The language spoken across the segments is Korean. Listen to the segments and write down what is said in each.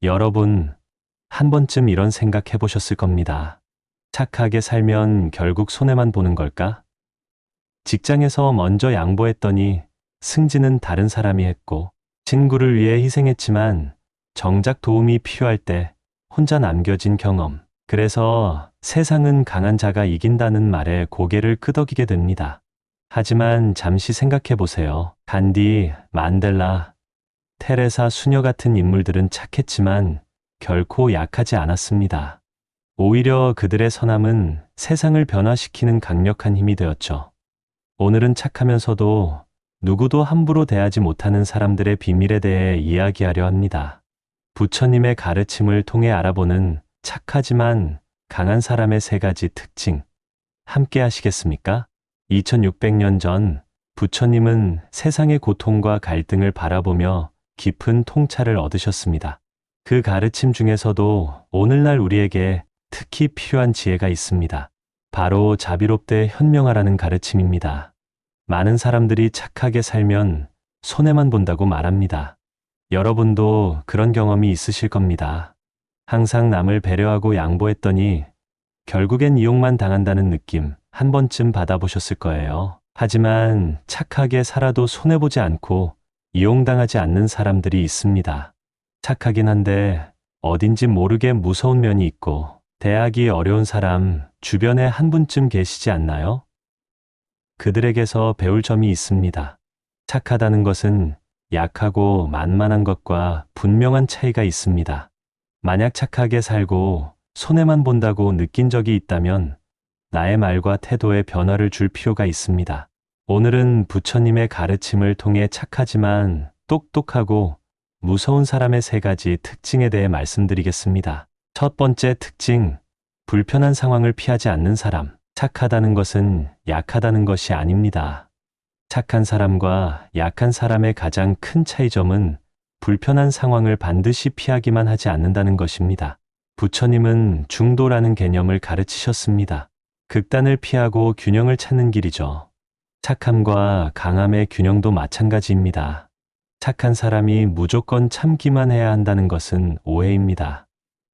여러분, 한 번쯤 이런 생각 해보셨을 겁니다. 착하게 살면 결국 손해만 보는 걸까? 직장에서 먼저 양보했더니 승진은 다른 사람이 했고, 친구를 위해 희생했지만 정작 도움이 필요할 때 혼자 남겨진 경험. 그래서 세상은 강한 자가 이긴다는 말에 고개를 끄덕이게 됩니다. 하지만 잠시 생각해 보세요. 간디, 만델라, 테레사 수녀 같은 인물들은 착했지만 결코 약하지 않았습니다. 오히려 그들의 선함은 세상을 변화시키는 강력한 힘이 되었죠. 오늘은 착하면서도 누구도 함부로 대하지 못하는 사람들의 비밀에 대해 이야기하려 합니다. 부처님의 가르침을 통해 알아보는 착하지만 강한 사람의 세 가지 특징. 함께 하시겠습니까? 2600년 전 부처님은 세상의 고통과 갈등을 바라보며 깊은 통찰을 얻으셨습니다. 그 가르침 중에서도 오늘날 우리에게 특히 필요한 지혜가 있습니다. 바로 자비롭되 현명하라는 가르침입니다. 많은 사람들이 착하게 살면 손해만 본다고 말합니다. 여러분도 그런 경험이 있으실 겁니다. 항상 남을 배려하고 양보했더니 결국엔 이용만 당한다는 느낌 한 번쯤 받아보셨을 거예요. 하지만 착하게 살아도 손해보지 않고 이용당하지 않는 사람들이 있습니다. 착하긴 한데 어딘지 모르게 무서운 면이 있고 대하기 어려운 사람 주변에 한 분쯤 계시지 않나요? 그들에게서 배울 점이 있습니다. 착하다는 것은 약하고 만만한 것과 분명한 차이가 있습니다. 만약 착하게 살고 손해만 본다고 느낀 적이 있다면 나의 말과 태도에 변화를 줄 필요가 있습니다. 오늘은 부처님의 가르침을 통해 착하지만 똑똑하고 무서운 사람의 세 가지 특징에 대해 말씀드리겠습니다. 첫 번째 특징, 불편한 상황을 피하지 않는 사람. 착하다는 것은 약하다는 것이 아닙니다. 착한 사람과 약한 사람의 가장 큰 차이점은 불편한 상황을 반드시 피하기만 하지 않는다는 것입니다. 부처님은 중도라는 개념을 가르치셨습니다. 극단을 피하고 균형을 찾는 길이죠. 착함과 강함의 균형도 마찬가지입니다. 착한 사람이 무조건 참기만 해야 한다는 것은 오해입니다.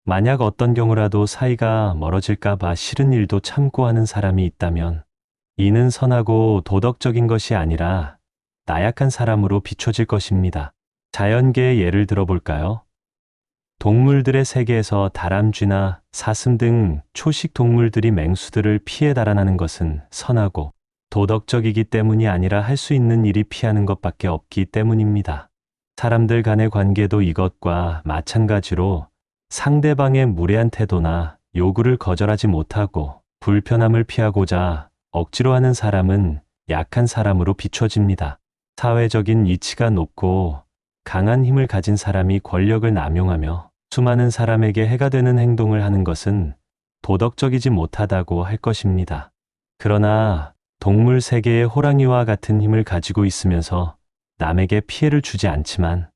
만약 어떤 경우라도 사이가 멀어질까봐 싫은 일도 참고 하는 사람이 있다면 이는 선하고 도덕적인 것이 아니라 나약한 사람으로 비춰질 것입니다. 자연계의 예를 들어볼까요? 동물들의 세계에서 다람쥐나 사슴 등 초식 동물들이 맹수들을 피해 달아나는 것은 선하고 도덕적이기 때문이 아니라 할 수 있는 일이 피하는 것밖에 없기 때문입니다. 사람들 간의 관계도 이것과 마찬가지로 상대방의 무례한 태도나 요구를 거절하지 못하고 불편함을 피하고자 억지로 하는 사람은 약한 사람으로 비춰집니다. 사회적인 이치가 높고 강한 힘을 가진 사람이 권력을 남용하며 수많은 사람에게 해가 되는 행동을 하는 것은 도덕적이지 못하다고 할 것입니다. 그러나 동물 세계의 호랑이와 같은 힘을 가지고 있으면서 남에게 피해를 주지 않지만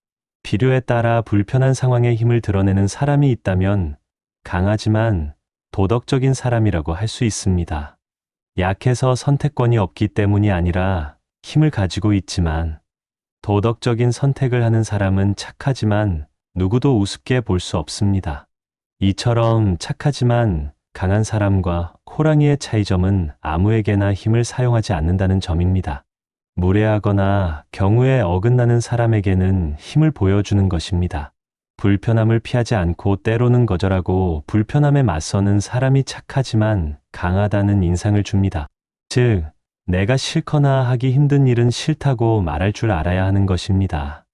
필요에 따라 불편한 상황에 힘을 드러내는 사람이 있다면 강하지만 도덕적인 사람이라고 할 수 있습니다. 약해서 선택권이 없기 때문이 아니라 힘을 가지고 있지만 도덕적인 선택을 하는 사람은 착하지만 누구도 우습게 볼 수 없습니다. 이처럼 착하지만 강한 사람과 호랑이의 차이점은 아무에게나 힘을 사용하지 않는다는 점입니다. 무례하거나 경우에 어긋나는 사람에게는 힘을 보여주는 것입니다. 불편함을 피하지 않고 때로는 거절하고 불편함에 맞서는 사람이 착하지만 강하다는 인상을 줍니다. 즉, 내가 싫거나 하기 힘든 일은 싫다고 말할 줄 알아야 하는 것입니다.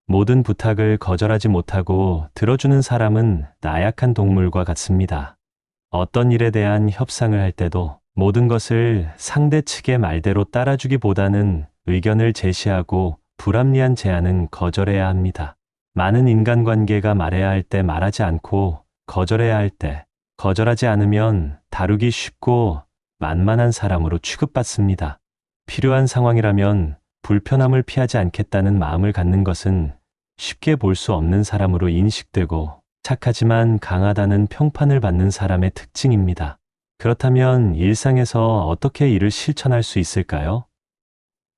모든 부탁을 거절하지 못하고 들어주는 사람은 나약한 동물과 같습니다. 어떤 일에 대한 협상을 할 때도 모든 것을 상대 측의 말대로 따라주기보다는 의견을 제시하고 불합리한 제안은 거절해야 합니다. 많은 인간관계가 말해야 할 때 말하지 않고 거절해야 할 때 거절하지 않으면 다루기 쉽고 만만한 사람으로 취급받습니다. 필요한 상황이라면 불편함을 피하지 않겠다는 마음을 갖는 것은 쉽게 볼 수 없는 사람으로 인식되고 착하지만 강하다는 평판을 받는 사람의 특징입니다. 그렇다면 일상에서 어떻게 이를 실천할 수 있을까요?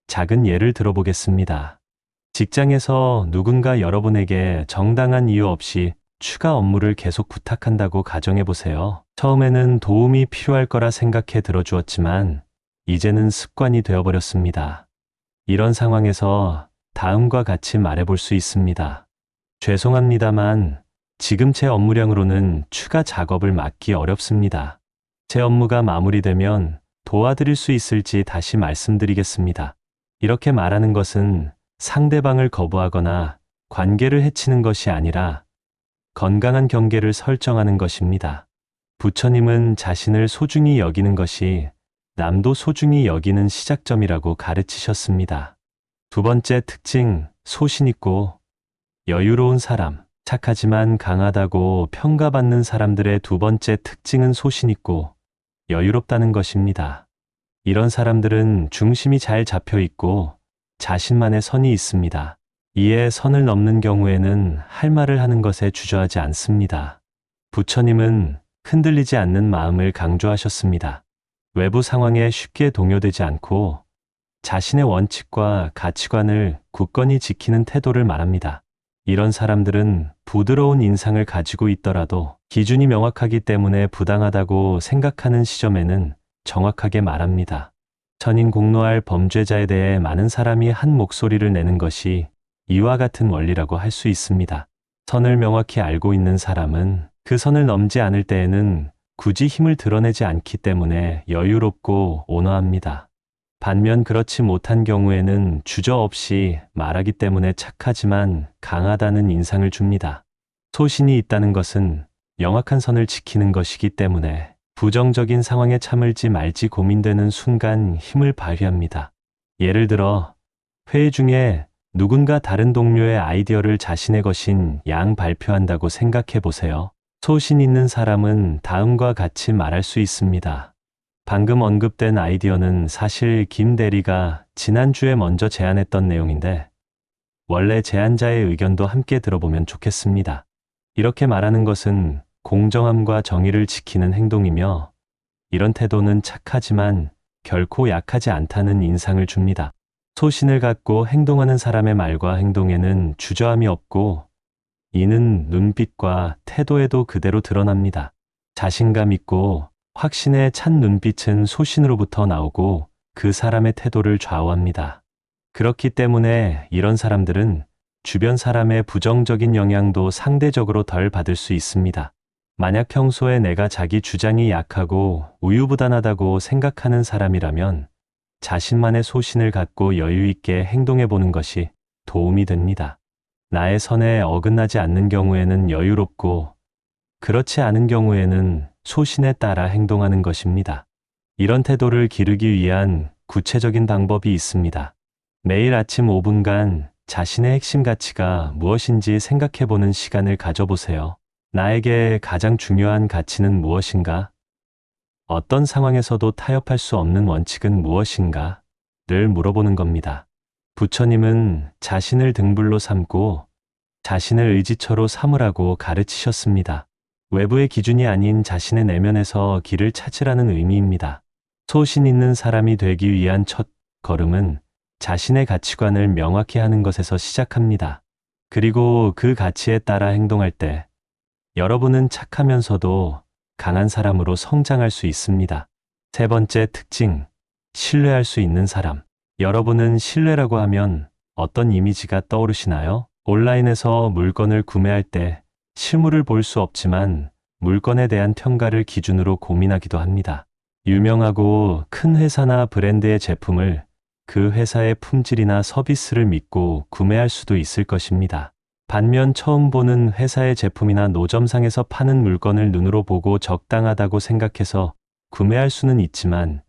작은 예를 들어보겠습니다. 직장에서 누군가 여러분에게 정당한 이유 없이 추가 업무를 계속 부탁한다고 가정해 보세요. 처음에는 도움이 필요할 거라 생각해 들어주었지만 이제는 습관이 되어버렸습니다. 이런 상황에서 다음과 같이 말해볼 수 있습니다. 죄송합니다만 지금 제 업무량으로는 추가 작업을 맡기 어렵습니다. 제 업무가 마무리되면 도와드릴 수 있을지 다시 말씀드리겠습니다. 이렇게 말하는 것은 상대방을 거부하거나 관계를 해치는 것이 아니라 건강한 경계를 설정하는 것입니다. 부처님은 자신을 소중히 여기는 것이 남도 소중히 여기는 시작점이라고 가르치셨습니다. 두 번째 특징, 소신 있고 여유로운 사람. 착하지만 강하다고 평가받는 사람들의 두 번째 특징은 소신 있고 여유롭다는 것입니다. 이런 사람들은 중심이 잘 잡혀 있고 자신만의 선이 있습니다. 이에 선을 넘는 경우에는 할 말을 하는 것에 주저하지 않습니다. 부처님은 흔들리지 않는 마음을 강조하셨습니다. 외부 상황에 쉽게 동요되지 않고 자신의 원칙과 가치관을 굳건히 지키는 태도를 말합니다. 이런 사람들은 부드러운 인상을 가지고 있더라도 기준이 명확하기 때문에 부당하다고 생각하는 시점에는 정확하게 말합니다. 천인공노할 범죄자에 대해 많은 사람이 한 목소리를 내는 것이 이와 같은 원리라고 할 수 있습니다. 선을 명확히 알고 있는 사람은 그 선을 넘지 않을 때에는 굳이 힘을 드러내지 않기 때문에 여유롭고 온화합니다. 반면 그렇지 못한 경우에는 주저없이 말하기 때문에 착하지만 강하다는 인상을 줍니다. 소신이 있다는 것은 명확한 선을 지키는 것이기 때문에 부정적인 상황에 참을지 말지 고민되는 순간 힘을 발휘합니다. 예를 들어 회의 중에 누군가 다른 동료의 아이디어를 자신의 것인 양 발표한다고 생각해 보세요. 소신 있는 사람은 다음과 같이 말할 수 있습니다. 방금 언급된 아이디어는 사실 김 대리가 지난주에 먼저 제안했던 내용인데 원래 제안자의 의견도 함께 들어보면 좋겠습니다. 이렇게 말하는 것은 공정함과 정의를 지키는 행동이며 이런 태도는 착하지만 결코 약하지 않다는 인상을 줍니다. 소신을 갖고 행동하는 사람의 말과 행동에는 주저함이 없고 이는 눈빛과 태도에도 그대로 드러납니다. 자신감 있고 확신에 찬 눈빛은 소신으로부터 나오고 그 사람의 태도를 좌우합니다. 그렇기 때문에 이런 사람들은 주변 사람의 부정적인 영향도 상대적으로 덜 받을 수 있습니다. 만약 평소에 내가 자기 주장이 약하고 우유부단하다고 생각하는 사람이라면 자신만의 소신을 갖고 여유 있게 행동해 보는 것이 도움이 됩니다. 나의 선에 어긋나지 않는 경우에는 여유롭고 그렇지 않은 경우에는 소신에 따라 행동하는 것입니다. 이런 태도를 기르기 위한 구체적인 방법이 있습니다. 매일 아침 5분간 자신의 핵심 가치가 무엇인지 생각해 보는 시간을 가져보세요. 나에게 가장 중요한 가치는 무엇인가? 어떤 상황에서도 타협할 수 없는 원칙은 무엇인가? 를 물어보는 겁니다. 부처님은 자신을 등불로 삼고 자신을 의지처로 삼으라고 가르치셨습니다. 외부의 기준이 아닌 자신의 내면에서 길을 찾으라는 의미입니다. 소신 있는 사람이 되기 위한 첫 걸음은 자신의 가치관을 명확히 하는 것에서 시작합니다. 그리고 그 가치에 따라 행동할 때 여러분은 착하면서도 강한 사람으로 성장할 수 있습니다. 세 번째 특징, 신뢰할 수 있는 사람. 여러분은 신뢰라고 하면 어떤 이미지가 떠오르시나요? 온라인에서 물건을 구매할 때 실물을 볼 수 없지만 물건에 대한 평가를 기준으로 고민하기도 합니다. 유명하고 큰 회사나 브랜드의 제품을 그 회사의 품질이나 서비스를 믿고 구매할 수도 있을 것입니다. 반면 처음 보는 회사의 제품이나 노점상에서 파는 물건을 눈으로 보고 적당하다고 생각해서 구매할 수는 있지만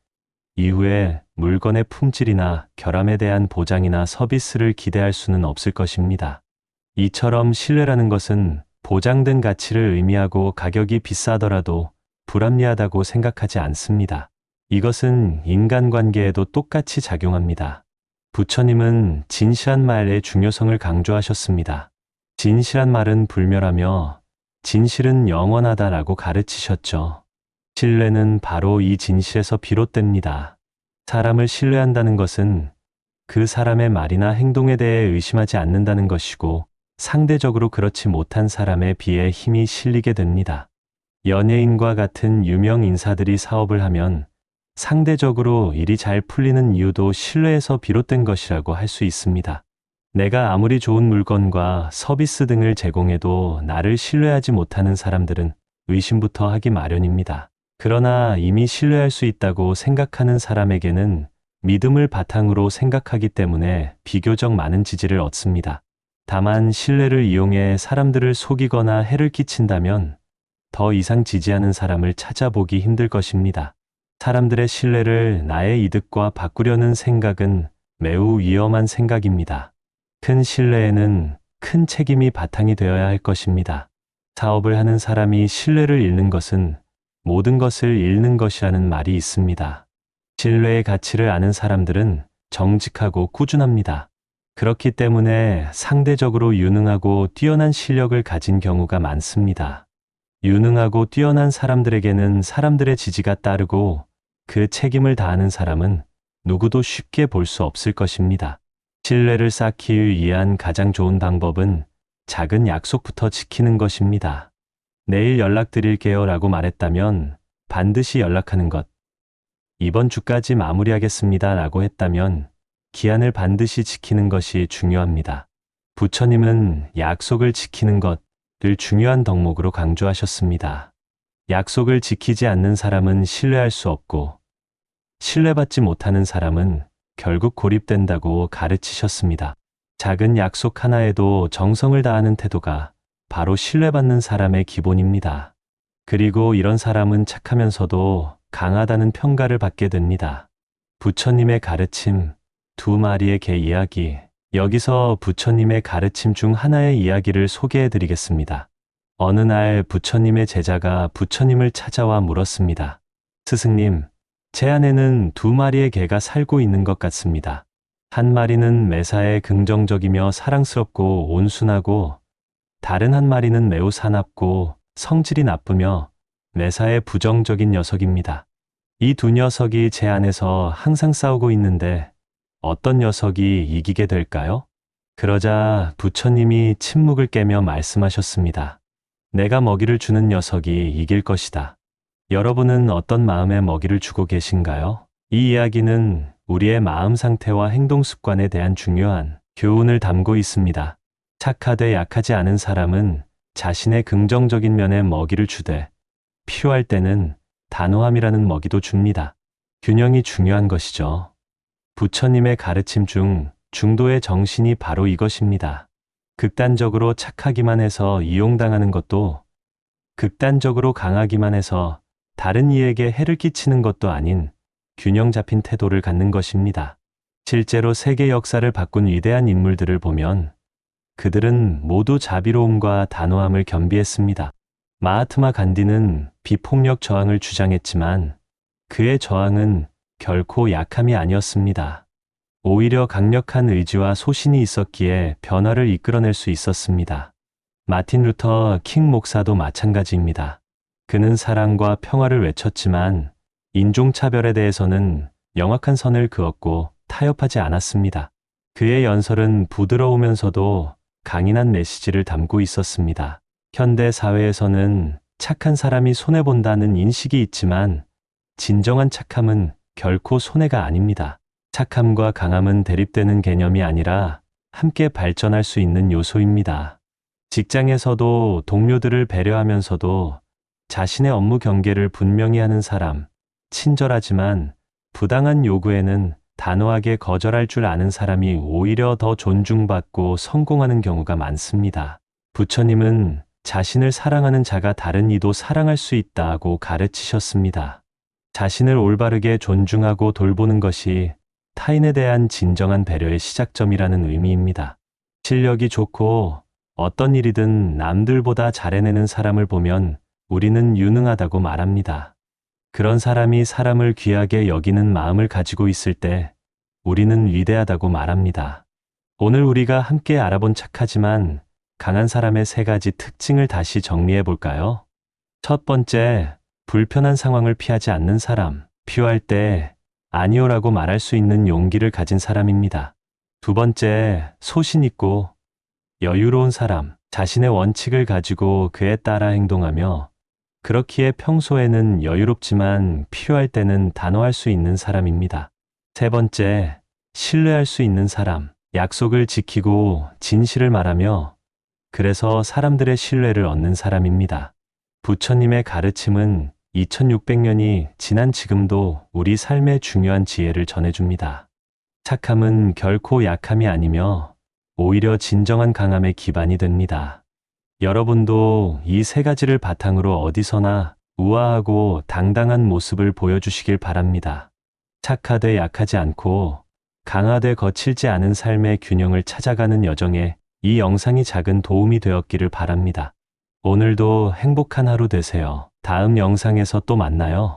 이후에 물건의 품질이나 결함에 대한 보장이나 서비스를 기대할 수는 없을 것입니다. 이처럼 신뢰라는 것은 보장된 가치를 의미하고 가격이 비싸더라도 불합리하다고 생각하지 않습니다. 이것은 인간관계에도 똑같이 작용합니다. 부처님은 진실한 말의 중요성을 강조하셨습니다. 진실한 말은 불멸하며 진실은 영원하다라고 가르치셨죠. 신뢰는 바로 이 진실에서 비롯됩니다. 사람을 신뢰한다는 것은 그 사람의 말이나 행동에 대해 의심하지 않는다는 것이고 상대적으로 그렇지 못한 사람에 비해 힘이 실리게 됩니다. 연예인과 같은 유명 인사들이 사업을 하면 상대적으로 일이 잘 풀리는 이유도 신뢰에서 비롯된 것이라고 할 수 있습니다. 내가 아무리 좋은 물건과 서비스 등을 제공해도 나를 신뢰하지 못하는 사람들은 의심부터 하기 마련입니다. 그러나 이미 신뢰할 수 있다고 생각하는 사람에게는 믿음을 바탕으로 생각하기 때문에 비교적 많은 지지를 얻습니다. 다만 신뢰를 이용해 사람들을 속이거나 해를 끼친다면 더 이상 지지하는 사람을 찾아보기 힘들 것입니다. 사람들의 신뢰를 나의 이득과 바꾸려는 생각은 매우 위험한 생각입니다. 큰 신뢰에는 큰 책임이 바탕이 되어야 할 것입니다. 사업을 하는 사람이 신뢰를 잃는 것은 모든 것을 잃는 것이라는 말이 있습니다. 신뢰의 가치를 아는 사람들은 정직하고 꾸준합니다. 그렇기 때문에 상대적으로 유능하고 뛰어난 실력을 가진 경우가 많습니다. 유능하고 뛰어난 사람들에게는 사람들의 지지가 따르고 그 책임을 다하는 사람은 누구도 쉽게 볼 수 없을 것입니다. 신뢰를 쌓기 위한 가장 좋은 방법은 작은 약속부터 지키는 것입니다. 내일 연락드릴게요 라고 말했다면 반드시 연락하는 것. 이번 주까지 마무리하겠습니다 라고 했다면 기한을 반드시 지키는 것이 중요합니다. 부처님은 약속을 지키는 것을 중요한 덕목으로 강조하셨습니다. 약속을 지키지 않는 사람은 신뢰할 수 없고 신뢰받지 못하는 사람은 결국 고립된다고 가르치셨습니다. 작은 약속 하나에도 정성을 다하는 태도가 바로 신뢰받는 사람의 기본입니다. 그리고 이런 사람은 착하면서도 강하다는 평가를 받게 됩니다. 부처님의 가르침, 두 마리의 개 이야기. 여기서 부처님의 가르침 중 하나의 이야기를 소개해 드리겠습니다. 어느 날 부처님의 제자가 부처님을 찾아와 물었습니다. 스승님, 제 안에는 두 마리의 개가 살고 있는 것 같습니다. 한 마리는 매사에 긍정적이며 사랑스럽고 온순하고 다른 한 마리는 매우 사납고 성질이 나쁘며 매사에 부정적인 녀석입니다. 이 두 녀석이 제 안에서 항상 싸우고 있는데 어떤 녀석이 이기게 될까요? 그러자 부처님이 침묵을 깨며 말씀하셨습니다. 내가 먹이를 주는 녀석이 이길 것이다. 여러분은 어떤 마음의 먹이를 주고 계신가요? 이 이야기는 우리의 마음 상태와 행동 습관에 대한 중요한 교훈을 담고 있습니다. 착하되 약하지 않은 사람은 자신의 긍정적인 면에 먹이를 주되 필요할 때는 단호함이라는 먹이도 줍니다. 균형이 중요한 것이죠. 부처님의 가르침 중 중도의 정신이 바로 이것입니다. 극단적으로 착하기만 해서 이용당하는 것도 극단적으로 강하기만 해서 다른 이에게 해를 끼치는 것도 아닌 균형 잡힌 태도를 갖는 것입니다. 실제로 세계 역사를 바꾼 위대한 인물들을 보면 그들은 모두 자비로움과 단호함을 겸비했습니다. 마하트마 간디는 비폭력 저항을 주장했지만 그의 저항은 결코 약함이 아니었습니다. 오히려 강력한 의지와 소신이 있었기에 변화를 이끌어낼 수 있었습니다. 마틴 루터 킹 목사도 마찬가지입니다. 그는 사랑과 평화를 외쳤지만 인종차별에 대해서는 명확한 선을 그었고 타협하지 않았습니다. 그의 연설은 부드러우면서도 강인한 메시지를 담고 있었습니다. 현대 사회에서는 착한 사람이 손해본다는 인식이 있지만 진정한 착함은 결코 손해가 아닙니다. 착함과 강함은 대립되는 개념이 아니라 함께 발전할 수 있는 요소입니다. 직장에서도 동료들을 배려하면서도 자신의 업무 경계를 분명히 하는 사람, 친절하지만 부당한 요구에는 단호하게 거절할 줄 아는 사람이 오히려 더 존중받고 성공하는 경우가 많습니다. 부처님은 자신을 사랑하는 자가 다른 이도 사랑할 수 있다고 가르치셨습니다. 자신을 올바르게 존중하고 돌보는 것이 타인에 대한 진정한 배려의 시작점이라는 의미입니다. 실력이 좋고 어떤 일이든 남들보다 잘해내는 사람을 보면 우리는 유능하다고 말합니다. 그런 사람이 사람을 귀하게 여기는 마음을 가지고 있을 때 우리는 위대하다고 말합니다. 오늘 우리가 함께 알아본 착하지만 강한 사람의 세 가지 특징을 다시 정리해 볼까요? 첫 번째, 불편한 상황을 피하지 않는 사람. 필요할 때 아니오라고 말할 수 있는 용기를 가진 사람입니다. 두 번째, 소신 있고 여유로운 사람, 자신의 원칙을 가지고 그에 따라 행동하며 그렇기에 평소에는 여유롭지만 필요할 때는 단호할 수 있는 사람입니다. 세 번째, 신뢰할 수 있는 사람, 약속을 지키고 진실을 말하며 그래서 사람들의 신뢰를 얻는 사람입니다. 부처님의 가르침은 2600년이 지난 지금도 우리 삶의 중요한 지혜를 전해줍니다. 착함은 결코 약함이 아니며 오히려 진정한 강함의 기반이 됩니다. 여러분도 이 세 가지를 바탕으로 어디서나 우아하고 당당한 모습을 보여주시길 바랍니다. 착하되 약하지 않고 강하되 거칠지 않은 삶의 균형을 찾아가는 여정에 이 영상이 작은 도움이 되었기를 바랍니다. 오늘도 행복한 하루 되세요. 다음 영상에서 또 만나요.